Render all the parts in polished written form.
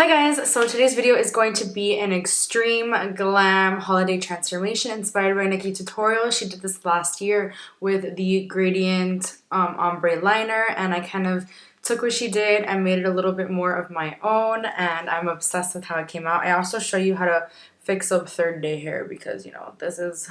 Hi guys, so today's video is going to be an extreme glam holiday transformation inspired by NikkieTutorials. She did this last year with the gradient ombre liner, and I kind of took what she did and made it a little bit more of my own, and I'm obsessed with how it came out. I also show you how to fix up third day hair because, you know,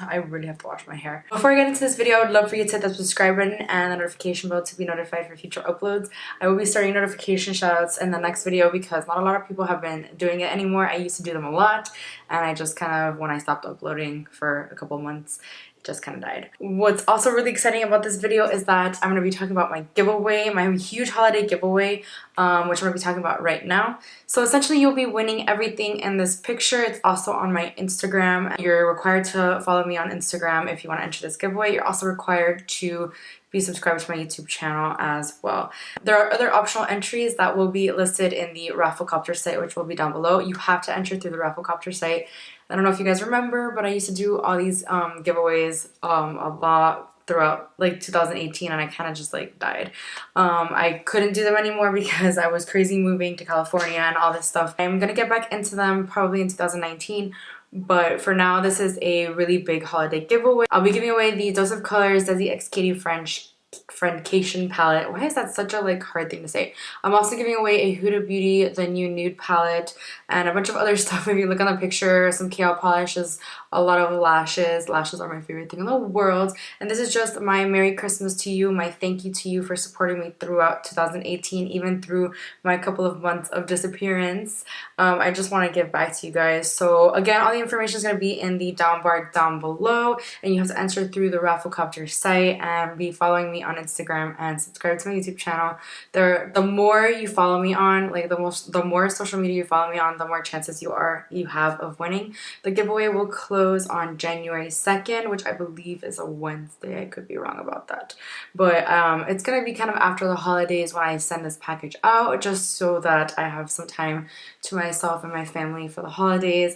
I really have to wash my hair. Before I get into this video, I would love for you to hit that subscribe button and the notification bell to be notified for future uploads. I will be starting notification shoutouts in the next video because not a lot of people have been doing it anymore. I used to do them a lot, and I just kind of, when I stopped uploading for a couple months, just kind of died. What's also really exciting about this video is that I'm going to be talking about my giveaway, my huge holiday giveaway, which I'm going to be talking about right now. So essentially you'll be winning everything in this picture. It's also on my Instagram. You're required to follow me on Instagram if you want to enter this giveaway. You're also required to be subscribed to my YouTube channel as well. There are other optional entries that will be listed in the Rafflecopter site, which will be down below. You have to enter through the Rafflecopter site. I don't know if you guys remember, but I used to do all these giveaways a lot throughout like 2018, and I kind of just like died. I couldn't do them anymore because I was crazy moving to California and all this stuff. I'm gonna get back into them probably in 2019. But for now, this is a really big holiday giveaway. I'll be giving away the Dose of Colors Desi X Katy Friendcation palette. Why is that such a like hard thing to say? I'm also giving away a Huda Beauty, the new nude palette, and a bunch of other stuff. If you look on the picture, some KL polishes, a lot of lashes. Lashes are my favorite thing in the world. And this is just my Merry Christmas to you, my thank you to you for supporting me throughout 2018, even through my couple of months of disappearance. I just want to give back to you guys. So again, all the information is going to be in the down bar down below, and you have to enter through the Rafflecopter site and be following me on Instagram and subscribe to my YouTube channel. The more you follow me on, like the more social media you follow me on, the more chances you have of winning. The giveaway will close on January 2nd, which I believe is a Wednesday. I could be wrong about that, but it's gonna be kind of after the holidays when I send this package out, just so that I have some time to myself and my family for the holidays.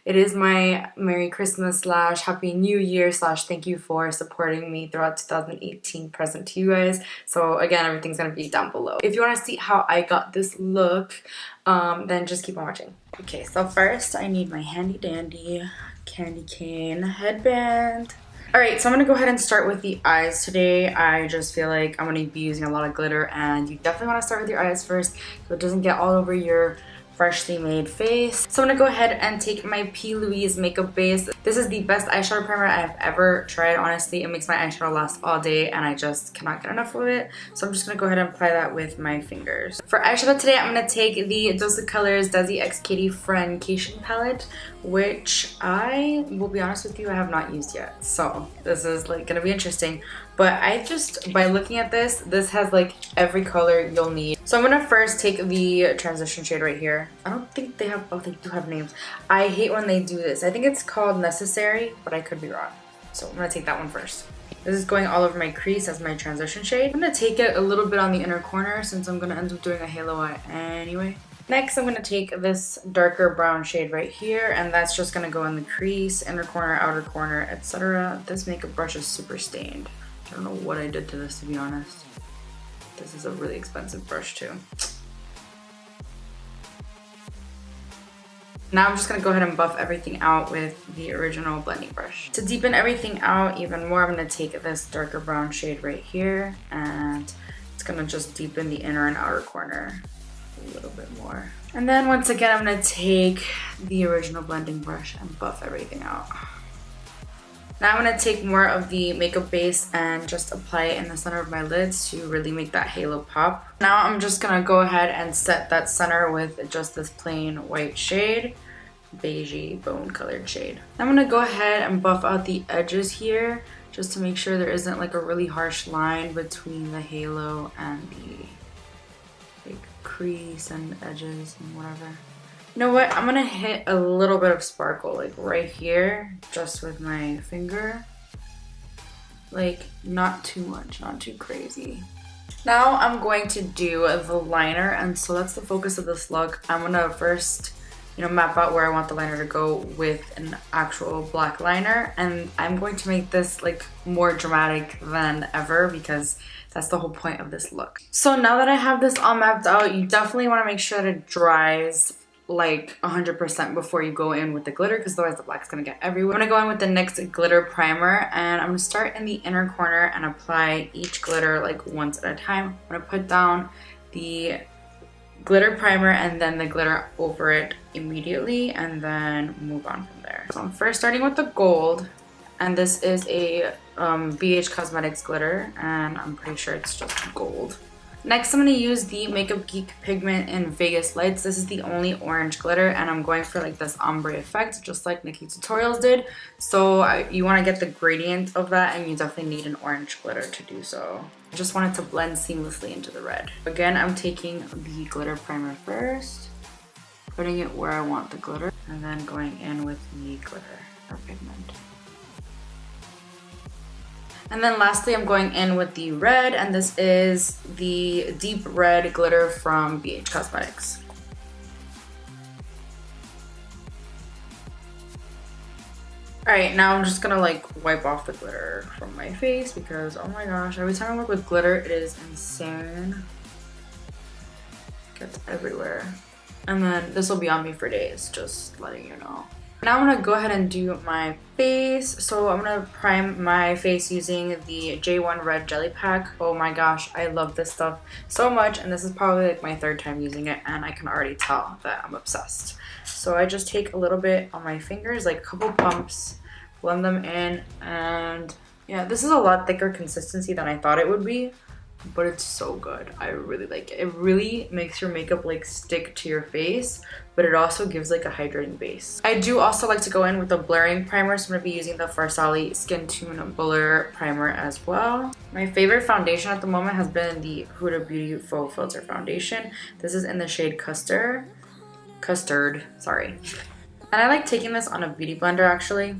It is my Merry Christmas / Happy New Year / thank you for supporting me throughout 2018 present to you guys. So again, everything's gonna be down below. If you want to see how I got this look, then just keep on watching. Okay, so first I need my handy dandy candy cane headband. Alright, so I'm going to go ahead and start with the eyes today. I just feel like I'm going to be using a lot of glitter, and you definitely want to start with your eyes first so it doesn't get all over your freshly made face. So I'm gonna go ahead and take my P. Louise makeup base. This is the best eyeshadow primer I've ever tried. Honestly, it makes my eyeshadow last all day, and I just cannot get enough of it. So I'm just gonna go ahead and apply that with my fingers. For eyeshadow today, I'm gonna take the Dose of Colors Desi X Katy Friendcation palette, which I will be honest with you, I have not used yet. So this is like gonna be interesting. But I just, by looking at this has like every color you'll need. So I'm gonna first take the transition shade right here. I don't think they have, oh, they do have names. I hate when they do this. I think it's called Necessary, but I could be wrong. So I'm gonna take that one first. This is going all over my crease as my transition shade. I'm gonna take it a little bit on the inner corner since I'm gonna end up doing a halo eye anyway. Next, I'm going to take this darker brown shade right here, and that's just going to go in the crease, inner corner, outer corner, etc. This makeup brush is super stained. I don't know what I did to this, to be honest. This is a really expensive brush too. Now I'm just going to go ahead and buff everything out with the original blending brush. To deepen everything out even more, I'm going to take this darker brown shade right here, and it's going to just deepen the inner and outer corner a little bit more. And then once again, I'm going to take the original blending brush and buff everything out. Now I'm going to take more of the makeup base and just apply it in the center of my lids to really make that halo pop. Now I'm just going to go ahead and set that center with just this plain white shade, beigey bone colored shade. I'm going to go ahead and buff out the edges here just to make sure there isn't like a really harsh line between the halo and the like crease and edges and whatever. You know what? I'm gonna hit a little bit of sparkle like right here just with my finger. Like not too much, not too crazy. Now I'm going to do the liner, and so that's the focus of this look. I'm gonna first map out where I want the liner to go with an actual black liner. And I'm going to make this like more dramatic than ever because that's the whole point of this look. So now that I have this all mapped out, you definitely want to make sure that it dries like 100% before you go in with the glitter, because otherwise the black's gonna get everywhere. I'm gonna go in with the NYX glitter primer, and I'm gonna start in the inner corner and apply each glitter like once at a time. I'm gonna put down the glitter primer and then the glitter over it immediately, and then move on from there. So I'm first starting with the gold, and this is a BH Cosmetics glitter, and I'm pretty sure it's just gold. Next, I'm going to use the Makeup Geek pigment in Vegas Lights. This is the only orange glitter, and I'm going for like this ombre effect, just like NikkieTutorials did. So you want to get the gradient of that, and you definitely need an orange glitter to do so. I just want it to blend seamlessly into the red. Again, I'm taking the glitter primer first, putting it where I want the glitter, and then going in with the glitter or pigment. And then lastly, I'm going in with the red, and this is the deep red glitter from BH Cosmetics. Alright, now I'm just gonna like wipe off the glitter from my face because, oh my gosh, every time I work with glitter, it is insane. It gets everywhere. And then this will be on me for days, just letting you know. Now I'm going to go ahead and do my face. So I'm going to prime my face using the J1 Red Jelly Pack. Oh my gosh, I love this stuff so much, and this is probably like my third time using it, and I can already tell that I'm obsessed. So I just take a little bit on my fingers, like a couple pumps, blend them in, and yeah, this is a lot thicker consistency than I thought it would be. But it's so good. I really like it. It really makes your makeup like stick to your face, but it also gives like a hydrating base. I do also like to go in with a blurring primer, so I'm going to be using the Farsali Skin Tune Blur Primer as well. My favorite foundation at the moment has been the Huda Beauty Faux Filter Foundation. This is in the shade Custard, sorry. And I like taking this on a beauty blender actually.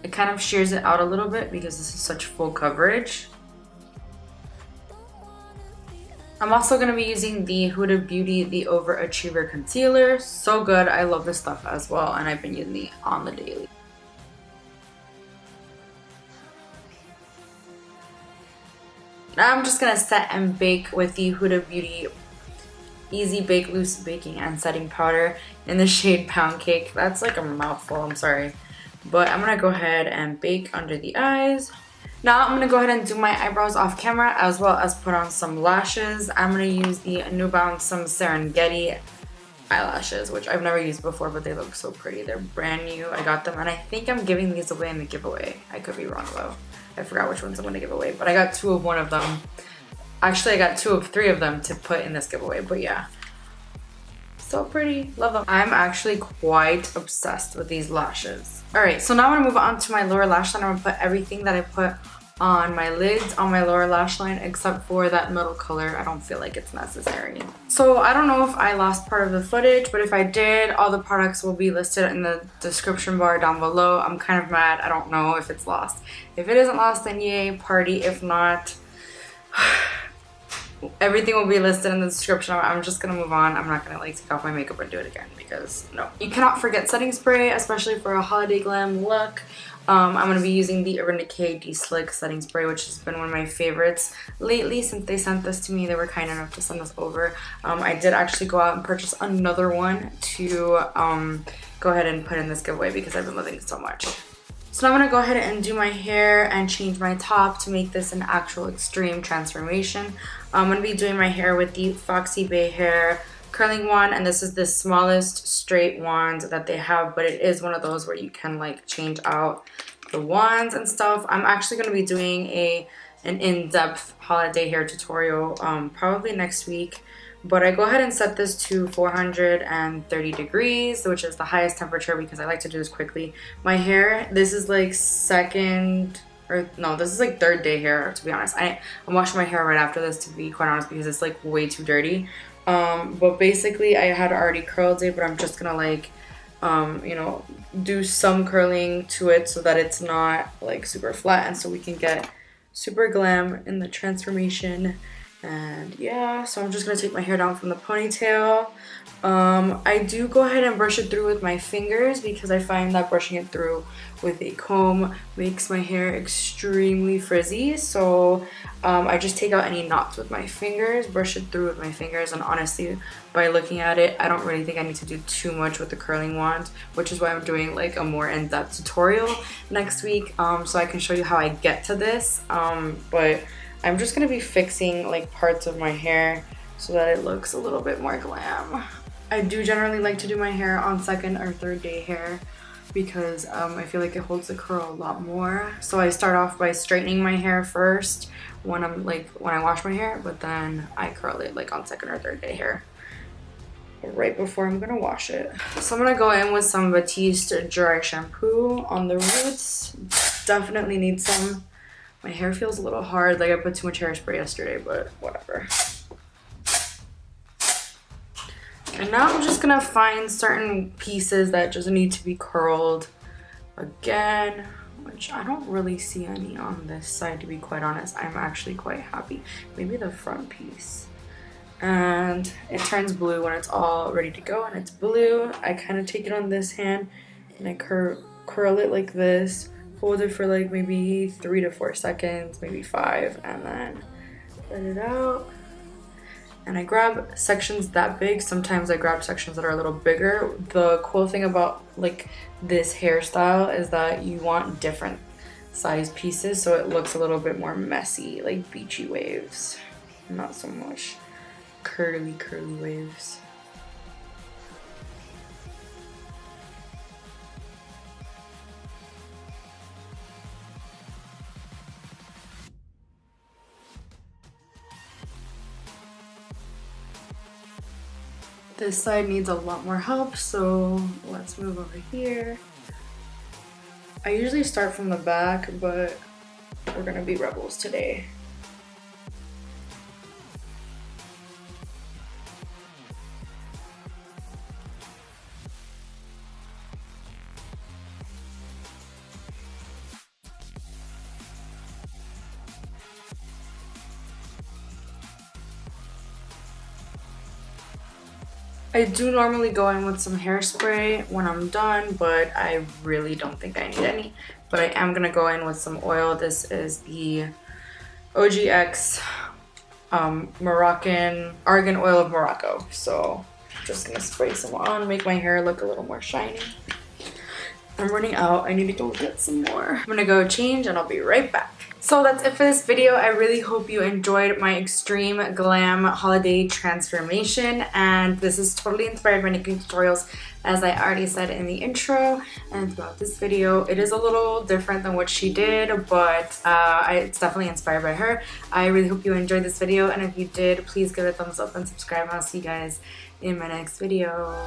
It kind of shears it out a little bit because this is such full coverage. I'm also going to be using the Huda Beauty The Overachiever Concealer. So good. I love this stuff as well, and I've been using it on the daily. Now I'm just going to set and bake with the Huda Beauty Easy Bake Loose Baking and Setting Powder in the shade Pound Cake. That's like a mouthful, I'm sorry. But I'm going to go ahead and bake under the eyes. Now I'm going to go ahead and do my eyebrows off camera, as well as put on some lashes. I'm going to use the New Balance Some Serengeti eyelashes, which I've never used before, but they look so pretty. They're brand new. I got them, and I think I'm giving these away in the giveaway. I could be wrong though. I forgot which ones I'm going to give away, but I got 2 of 1 of them. Actually, I got 2 of 3 of them to put in this giveaway, but yeah. So pretty. Love them. I'm actually quite obsessed with these lashes. Alright, so now I'm going to move on to my lower lash line. I'm going to put everything that I put on my lids on my lower lash line except for that middle color. I don't feel like it's necessary. So I don't know if I lost part of the footage, but if I did, all the products will be listed in the description bar down below. I'm kind of mad. I don't know if it's lost. If it isn't lost, then yay, party. If not, everything will be listed in the description. I'm just gonna move on. I'm not gonna like take off my makeup and do it again because no. You cannot forget setting spray, especially for a holiday glam look. I'm gonna be using the Urban Decay De-Slick setting spray, which has been one of my favorites lately since they sent this to me. They were kind enough to send this over. I did actually go out and purchase another one to go ahead and put in this giveaway because I've been loving it so much. So now I'm going to go ahead and do my hair and change my top to make this an actual extreme transformation. I'm going to be doing my hair with the Foxy Bay Hair curling wand, and this is the smallest straight wand that they have, but it is one of those where you can like change out the wands and stuff. I'm actually going to be doing an in-depth holiday hair tutorial probably next week. But I go ahead and set this to 430 degrees, which is the highest temperature because I like to do this quickly. My hair, this is like this is like 3rd day hair, to be honest. I'm washing my hair right after this, to be quite honest, because it's like way too dirty. But basically I had already curled it, but I'm just gonna like, you know, do some curling to it so that it's not like super flat, and so we can get super glam in the transformation And yeah, so I'm just gonna take my hair down from the ponytail. I do go ahead and brush it through with my fingers because I find that brushing it through with a comb makes my hair extremely frizzy. So I just take out any knots with my fingers, brush it through with my fingers, and honestly, by looking at it, I don't really think I need to do too much with the curling wand, which is why I'm doing like a more in-depth tutorial next week, so I can show you how I get to this. But I'm just gonna be fixing like parts of my hair so that it looks a little bit more glam. I do generally like to do my hair on second or third day hair because I feel like it holds the curl a lot more. So I start off by straightening my hair first when I wash my hair, but then I curl it like on second or third day hair right before I'm gonna wash it. So I'm gonna go in with some Batiste dry shampoo on the roots. Definitely need some. My hair feels a little hard, like I put too much hairspray yesterday, but whatever. And now I'm just gonna find certain pieces that just need to be curled again, which I don't really see any on this side, to be quite honest. I'm actually quite happy. Maybe the front piece. And it turns blue when it's all ready to go, and it's blue. I kind of take it on this hand and I curl it like this. Hold it for like maybe 3 to 4 seconds, maybe 5, and then let it out. And I grab sections that big. Sometimes I grab sections that are a little bigger. The cool thing about like this hairstyle is that you want different size pieces so it looks a little bit more messy, like beachy waves, not so much curly waves. This side needs a lot more help, so let's move over here. I usually start from the back, but we're gonna be rebels today. I do normally go in with some hairspray when I'm done, but I really don't think I need any. But I am gonna go in with some oil. This is the OGX Moroccan Argan Oil of Morocco. So I'm just gonna spray some on, make my hair look a little more shiny. I'm running out. I need to go get some more. I'm gonna go change and I'll be right back. So that's it for this video. I really hope you enjoyed my extreme glam holiday transformation, and this is totally inspired by NikkieTutorials, as I already said in the intro and throughout this video. It is a little different than what she did, but it's definitely inspired by her. I really hope you enjoyed this video, and if you did, please give it a thumbs up and subscribe, and I'll see you guys in my next video.